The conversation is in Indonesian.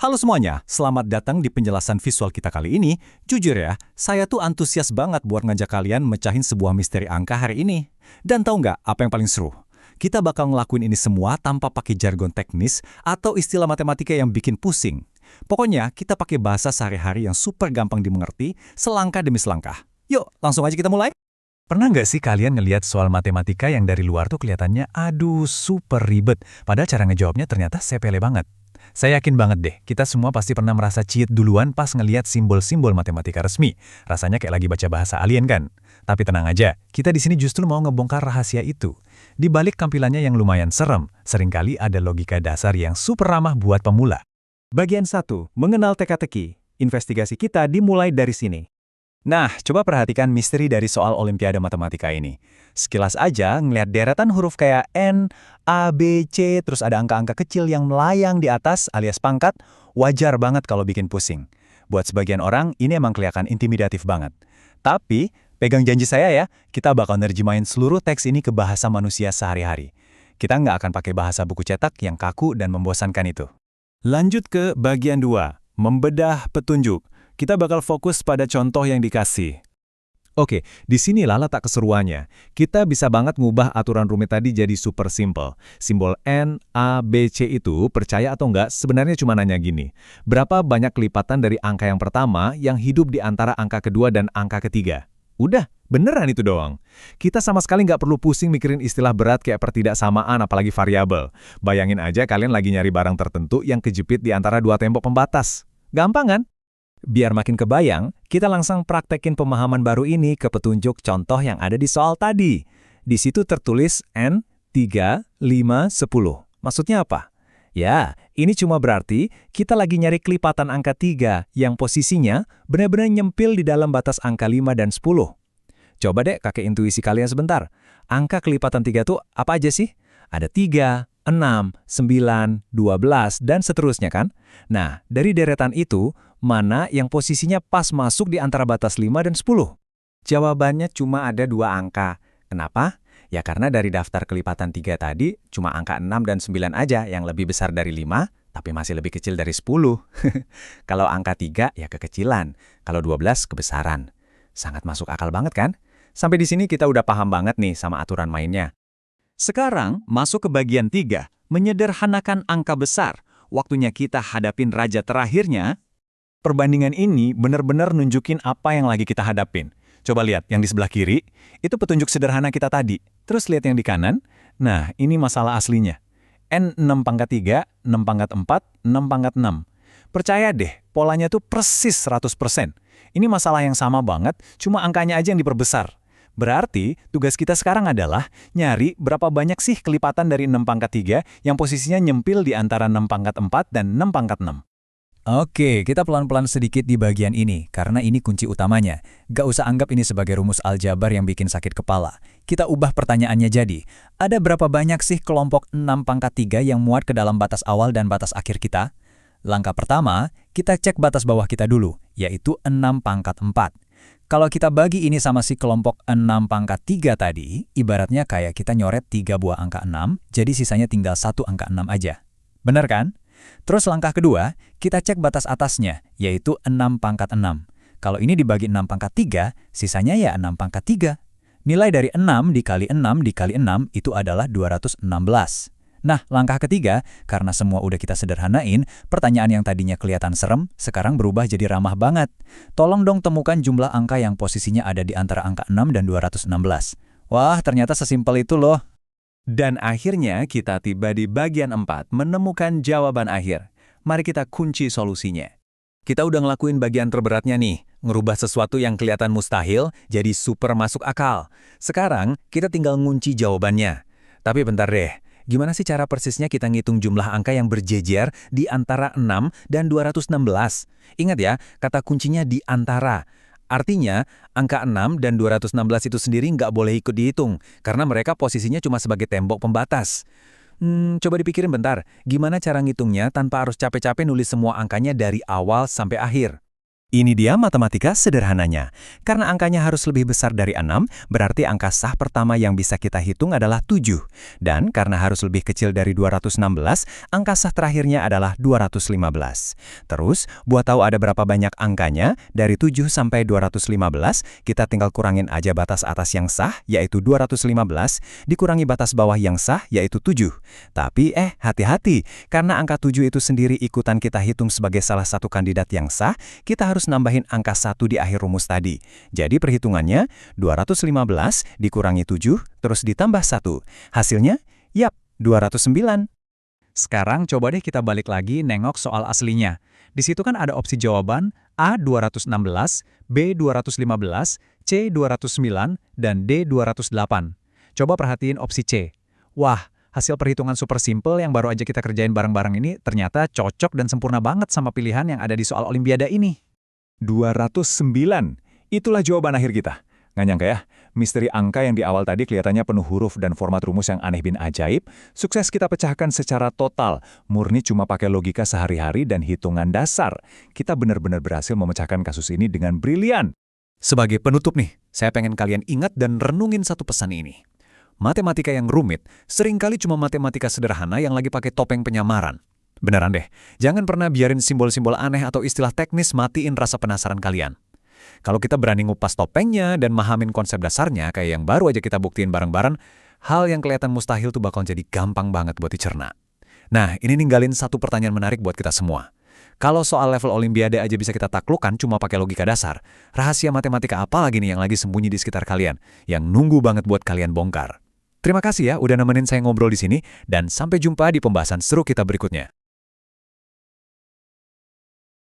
Halo semuanya, selamat datang di penjelasan visual kita kali ini. Jujur ya, saya tuh antusias banget buat ngajak kalian mecahin sebuah misteri angka hari ini. Dan tahu nggak apa yang paling seru? Kita bakal ngelakuin ini semua tanpa pakai jargon teknis atau istilah matematika yang bikin pusing. Pokoknya, kita pakai bahasa sehari-hari yang super gampang dimengerti, selangkah demi selangkah. Yuk, langsung aja kita mulai. Pernah nggak sih kalian ngelihat soal matematika yang dari luar tuh kelihatannya aduh super ribet, padahal cara ngejawabnya ternyata sepele banget? Saya yakin banget deh, kita semua pasti pernah merasa cheat duluan pas ngelihat simbol-simbol matematika resmi. Rasanya kayak lagi baca bahasa alien kan? Tapi tenang aja, kita di sini justru mau ngebongkar rahasia itu. Di balik tampilannya yang lumayan serem, seringkali ada logika dasar yang super ramah buat pemula. Bagian 1. Mengenal teka-teki. Investigasi kita dimulai dari sini. Nah, coba perhatikan misteri dari soal Olimpiade Matematika ini. Sekilas aja ngelihat deretan huruf kayak N, A, B, C, terus ada angka-angka kecil yang melayang di atas alias pangkat, wajar banget kalau bikin pusing. Buat sebagian orang, ini emang kelihatan intimidatif banget. Tapi, pegang janji saya ya, kita bakal nerjemahin seluruh teks ini ke bahasa manusia sehari-hari. Kita nggak akan pakai bahasa buku cetak yang kaku dan membosankan itu. Lanjut ke bagian 2, membedah petunjuk. Kita bakal fokus pada contoh yang dikasih. Oke, disinilah letak keseruannya. Kita bisa banget ngubah aturan rumit tadi jadi super simple. Simbol N, A, B, C itu, percaya atau enggak, sebenarnya cuma nanya gini. Berapa banyak kelipatan dari angka yang pertama yang hidup di antara angka kedua dan angka ketiga? Udah, beneran itu doang. Kita sama sekali nggak perlu pusing mikirin istilah berat kayak pertidaksamaan apalagi variabel. Bayangin aja kalian lagi nyari barang tertentu yang kejepit di antara dua tembok pembatas. Gampang kan? Biar makin kebayang, kita langsung praktekin pemahaman baru ini ke petunjuk contoh yang ada di soal tadi. Di situ tertulis N, 3, 5, 10. Maksudnya apa? Ya, ini cuma berarti kita lagi nyari kelipatan angka 3 yang posisinya benar-benar nyempil di dalam batas angka 5 dan 10. Coba deh kakek intuisi kalian sebentar. Angka kelipatan 3 tuh apa aja sih? Ada 3, 6, 9, 12, dan seterusnya kan? Nah, dari deretan itu, mana yang posisinya pas masuk di antara batas 5 dan 10? Jawabannya cuma ada 2 angka. Kenapa? Ya karena dari daftar kelipatan 3 tadi, cuma angka 6 dan 9 aja yang lebih besar dari 5, tapi masih lebih kecil dari 10. Kalau angka 3 ya kekecilan, kalau 12 kebesaran. Sangat masuk akal banget kan? Sampai di sini kita udah paham banget nih sama aturan mainnya. Sekarang masuk ke bagian 3, menyederhanakan angka besar. Waktunya kita hadapin raja terakhirnya. Perbandingan ini benar-benar nunjukin apa yang lagi kita hadapin. Coba lihat yang di sebelah kiri, itu petunjuk sederhana kita tadi. Terus lihat yang di kanan, nah ini masalah aslinya. N 6 pangkat 3, 6 pangkat 4, 6 pangkat 6. Percaya deh, polanya tuh persis 100%. Ini masalah yang sama banget, cuma angkanya aja yang diperbesar. Berarti, tugas kita sekarang adalah nyari berapa banyak sih kelipatan dari 6 pangkat 3 yang posisinya nyempil di antara 6 pangkat 4 dan 6 pangkat 6. Oke, kita pelan-pelan sedikit di bagian ini, karena ini kunci utamanya. Gak usah anggap ini sebagai rumus aljabar yang bikin sakit kepala. Kita ubah pertanyaannya jadi, ada berapa banyak sih kelompok 6 pangkat 3 yang muat ke dalam batas awal dan batas akhir kita? Langkah pertama, kita cek batas bawah kita dulu, yaitu 6 pangkat 4. Kalau kita bagi ini sama si kelompok 6 pangkat 3 tadi, ibaratnya kayak kita nyoret 3 buah angka 6, jadi sisanya tinggal 1 angka 6 aja. Bener kan? Terus langkah kedua, kita cek batas atasnya, yaitu 6 pangkat 6. Kalau ini dibagi 6 pangkat 3, sisanya ya 6 pangkat 3. Nilai dari 6 dikali 6 dikali 6 itu adalah 216. Nah, langkah ketiga, karena semua udah kita sederhanain, pertanyaan yang tadinya kelihatan serem, sekarang berubah jadi ramah banget. Tolong dong temukan jumlah angka yang posisinya ada di antara angka 6 dan 216. Wah, ternyata sesimpel itu loh. Dan akhirnya kita tiba di bagian 4, menemukan jawaban akhir. Mari kita kunci solusinya. Kita udah ngelakuin bagian terberatnya nih, ngerubah sesuatu yang kelihatan mustahil jadi super masuk akal. Sekarang kita tinggal ngunci jawabannya. Tapi bentar deh, gimana sih cara persisnya kita ngitung jumlah angka yang berjejer di antara 6 dan 216? Ingat ya, kata kuncinya di antara. Artinya, angka 6 dan 216 itu sendiri nggak boleh ikut dihitung, karena mereka posisinya cuma sebagai tembok pembatas. Coba dipikirin bentar, gimana cara ngitungnya tanpa harus capek-capek nulis semua angkanya dari awal sampai akhir? Ini dia matematika sederhananya. Karena angkanya harus lebih besar dari 6, berarti angka sah pertama yang bisa kita hitung adalah 7. Dan karena harus lebih kecil dari 216, angka sah terakhirnya adalah 215. Terus, buat tahu ada berapa banyak angkanya, dari 7 sampai 215, kita tinggal kurangin aja batas atas yang sah, yaitu 215, dikurangi batas bawah yang sah, yaitu 7. Tapi hati-hati, karena angka 7 itu sendiri ikutan kita hitung sebagai salah satu kandidat yang sah, kita harus nambahin angka 1 di akhir rumus tadi. Jadi perhitungannya, 215 dikurangi 7, terus ditambah 1. Hasilnya, 209. Sekarang coba deh kita balik lagi nengok soal aslinya. Di situ kan ada opsi jawaban A 216, B 215, C 209, dan D 208. Coba perhatiin opsi C. Wah, hasil perhitungan super simple yang baru aja kita kerjain bareng-bareng ini ternyata cocok dan sempurna banget sama pilihan yang ada di soal Olimpiade ini. 209. Itulah jawaban akhir kita. Nggak nyangka ya, misteri angka yang di awal tadi kelihatannya penuh huruf dan format rumus yang aneh bin ajaib, sukses kita pecahkan secara total, murni cuma pakai logika sehari-hari dan hitungan dasar. Kita benar-benar berhasil memecahkan kasus ini dengan brilian. Sebagai penutup nih, saya pengen kalian ingat dan renungin satu pesan ini. Matematika yang rumit seringkali cuma matematika sederhana yang lagi pakai topeng penyamaran. Beneran deh, jangan pernah biarin simbol-simbol aneh atau istilah teknis matiin rasa penasaran kalian. Kalau kita berani ngupas topengnya dan mahamin konsep dasarnya kayak yang baru aja kita buktiin bareng-bareng, hal yang kelihatan mustahil tuh bakal jadi gampang banget buat dicerna. Nah, ini ninggalin satu pertanyaan menarik buat kita semua. Kalau soal level Olimpiade aja bisa kita taklukkan cuma pakai logika dasar, rahasia matematika apa lagi nih yang lagi sembunyi di sekitar kalian, yang nunggu banget buat kalian bongkar? Terima kasih ya udah nemenin saya ngobrol di sini, dan sampai jumpa di pembahasan seru kita berikutnya.